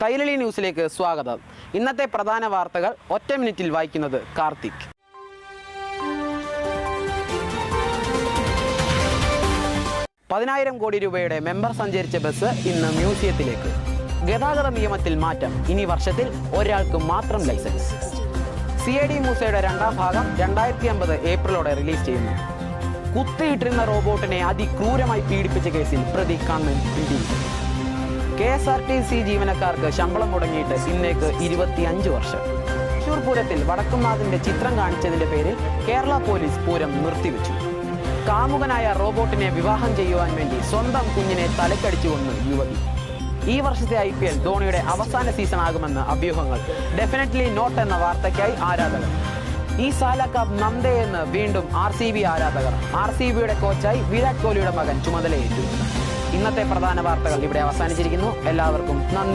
കൈരളി ന്യൂസിലേക്ക് സ്വാഗതം. ഇന്നത്തെ പ്രധാന വാർത്തകൾ ഒറ്റ മിനിറ്റിൽ വായിക്കുന്നത് കാർത്തിക്. ₹10,000 കോടി മെമ്പർ സഞ്ചരിച്ച ബസ് ഇന്ന് മ്യൂസിയത്തിലേക്ക്. ഗതാഗത നിയമത്തിൽ മാറ്റം. ഇനി വർഷത്തിൽ ഒരാൾക്ക് മാത്രം ലൈസൻസ്. CID മൂസയുടെ രണ്ടാം ഭാഗം 2050 ഏപ്രിലോടെ റിലീസ് ചെയ്യുന്നു. കുത്തിയിട്ടിരുന്ന റോബോട്ടിനെ അതിക്രൂരമായി പീഡിപ്പിച്ച കേസിൽ പ്രതി കണ്ണൻ പിടിയിൽ. KSRTC ജീവനക്കാർക്ക് ശമ്പളം മുടങ്ങിയിട്ട് ഇന്നേക്ക് 25 വർഷം. തൃശൂർ പൂരത്തിൽ വടക്കുംനാഥിന്റെ ചിത്രം കാണിച്ചതിന്റെ പേരിൽ കേരള പോലീസ് പൂരം നിർത്തിവെച്ചു. കാമുകനായ റോബോട്ടിനെ വിവാഹം ചെയ്യുവാൻ വേണ്ടി സ്വന്തം കുഞ്ഞിനെ തലക്കടിച്ചു കൊന്ന് യുവതി. ഈ വർഷത്തെ IPL ധോണിയുടെ അവസാന സീസൺ ആകുമെന്ന് അഭ്യൂഹങ്ങൾ. ഡെഫിനറ്റ്ലി നോട്ട് എന്ന വാർത്തയ്ക്കായി ആരാധകർ. ഈ സാല കപ്പ് നന്ദേ എന്ന് വീണ്ടും RCB ആരാധകർ. RCBയുടെ കോച്ചായി വിരാട് കോഹ്ലിയുടെ മകൻ ചുമതലയേറ്റു. ഇന്നത്തെ പ്രധാന വാർത്തകൾ ഇവിടെ അവസാനിച്ചിരിക്കുന്നു. എല്ലാവർക്കും നന്ദി.